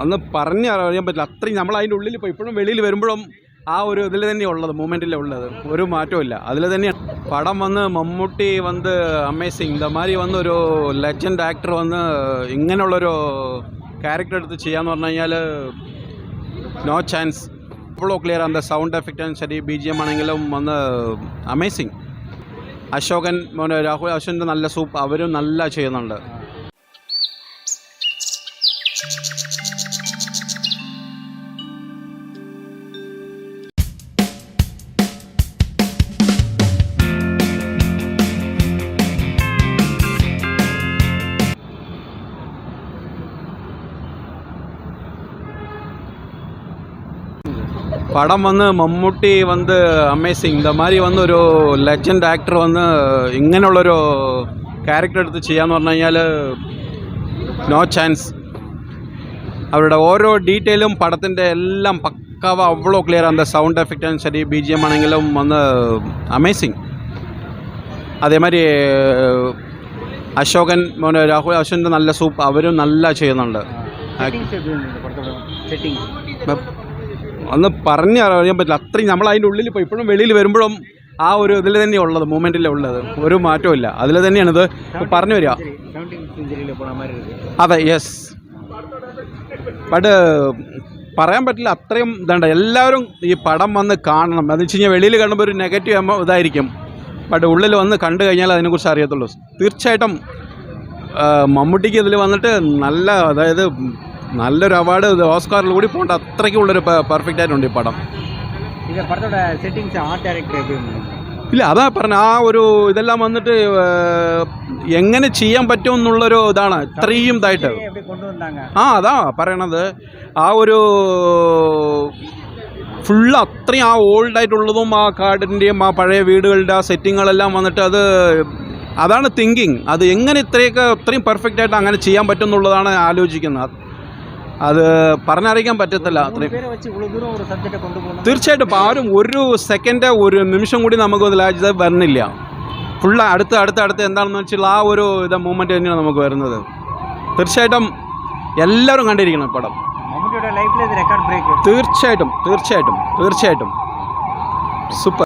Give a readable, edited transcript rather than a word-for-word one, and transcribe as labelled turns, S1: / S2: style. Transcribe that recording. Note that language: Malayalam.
S1: അന്ന് പറഞ്ഞറിയാൻ പറ്റില്ല. അത്രയും നമ്മൾ അതിൻ്റെ ഉള്ളിൽ ഇപ്പോൾ ഇപ്പോഴും വെളിയിൽ വരുമ്പോഴും ആ ഒരു ഇതിൽ തന്നെ ഉള്ളത്, മൂമെൻറ്റിൽ ഉള്ളത്, ഒരു മാറ്റവും ഇല്ല. അതിൽ തന്നെയാണ് പടം വന്ന് മമ്മൂട്ടി വന്ന് അമേസിങ്. இந்த மாதிரி வந்து ഒരു ലെജൻഡ് ആക്ടർ വന്ന് ഇങ്ങനെയുള്ളൊരു ക്യാരക്ടർ എടുത്ത് ചെയ്യാന്ന് പറഞ്ഞു കഴിഞ്ഞാൽ നോ ചാൻസ്. ഇപ്പോഴും ക്ലിയർ ആണ്. സൗണ്ട് എഫക്റ്റ് ശരി, ബി ജി എം ആണെങ്കിലും വന്ന് അമേസിങ്. അശോകൻ രാഹുൽ അശ്വൻ്റെ നല്ല സൂപ്പ്, അവരും നല്ല ചെയ്യുന്നുണ്ട്. படம் வந்து மம்முட்டி வந்து அமேசிங். இந்த மாதிரி வந்து ஒரு லெஜண்ட் ஆக்டர் வந்து ഇങ്ങനെയുള്ളൊരു ക്യാരക്ടർ എടുത്ത് ചെയ്യാന്ന് പറഞ്ഞു കഴിഞ്ഞാൽ നോ ചാൻസ്. അവരുടെ ഓരോ ഡീറ്റെയിലും പടത്തിൻ്റെ എല്ലാം പക്കാവ അവളോ ക്ലിയർ ആണ്. സൗണ്ട് എഫക്റ്റ് ശരി, ബി ജി എം ആണെങ്കിലും വന്ന് അമേസിങ്. അതേമാതിരി അശോകൻ രാഹുൽ അശ്വൻ്റെ നല്ല സൂപ്പ്, അവരും നല്ല ചെയ്യുന്നുണ്ട്. അന്ന് പറഞ്ഞറിയാൻ പറ്റില്ല. അത്രയും നമ്മൾ അതിൻ്റെ ഉള്ളിൽ ഇപ്പോൾ ഇപ്പോഴും വെളിയിൽ വരുമ്പോഴും ആ ഒരു ഇതിൽ തന്നെ ഉള്ളത്, മൂമെൻറ്റിൽ ഉള്ളത്, ഒരു മാറ്റവും ഇല്ല. അതിൽ തന്നെയാണിത് പറഞ്ഞു വരിക. അതെ, യെസ്. ബട്ട് പറയാൻ പറ്റില്ല, അത്രയും ഇതുണ്ട്. എല്ലാവരും ഈ പടം വന്ന് കാണണം. അത് വെച്ച് കഴിഞ്ഞാൽ വെളിയിൽ കാണുമ്പോൾ ഒരു നെഗറ്റീവ് ഇതായിരിക്കും. ബട്ട് ഉള്ളിൽ വന്ന് കണ്ടു കഴിഞ്ഞാൽ അതിനെക്കുറിച്ച് അറിയത്തുള്ളൂ. തീർച്ചയായിട്ടും മമ്മൂട്ടിക്ക് ഇതിൽ വന്നിട്ട് നല്ല, അതായത് നല്ലൊരു അവാർഡ് ഓസ്കാറിൽ കൂടി പോകേണ്ട അത്രയ്ക്കുള്ളൊരു പെർഫെക്റ്റ് ആയിട്ടുണ്ട് ഈ പടം. ഇല്ല, അതാ പറഞ്ഞ ആ ഒരു ഇതെല്ലാം വന്നിട്ട് എങ്ങനെ ചെയ്യാൻ പറ്റുമെന്നുള്ളൊരു ഇതാണ് ഇത്രയും ഇതായിട്ട്. അതാ പറയണത്. ആ ഒരു ഫുള്ള് അത്രയും ആ ഓൾഡായിട്ടുള്ളതും ആ കാടിൻ്റെയും ആ പഴയ വീടുകളുടെ ആ സെറ്റിങ്ങുകളെല്ലാം വന്നിട്ട് അതാണ് തിങ്കിങ്. അത് എങ്ങനെ ഇത്രയും പെർഫെക്റ്റ് ആയിട്ട് അങ്ങനെ ചെയ്യാൻ പറ്റും എന്നുള്ളതാണ് ആലോചിക്കുന്നത്. അത് പറഞ്ഞറിയിക്കാൻ പറ്റത്തില്ല. അത്രയും തീർച്ചയായിട്ടും ആരും ഒരു സെക്കൻഡ് ഒരു നിമിഷം കൂടി നമുക്ക് ഇത് വരുന്നില്ല. ഫുള്ള് അടുത്ത് എന്താണെന്ന് വെച്ചാൽ ആ ഒരു മൂമെൻറ്റ് തന്നെയാണ് നമുക്ക് വരുന്നത്. തീർച്ചയായിട്ടും എല്ലാവരും കണ്ടിരിക്കണം പടം. തീർച്ചയായിട്ടും സൂപ്പർ.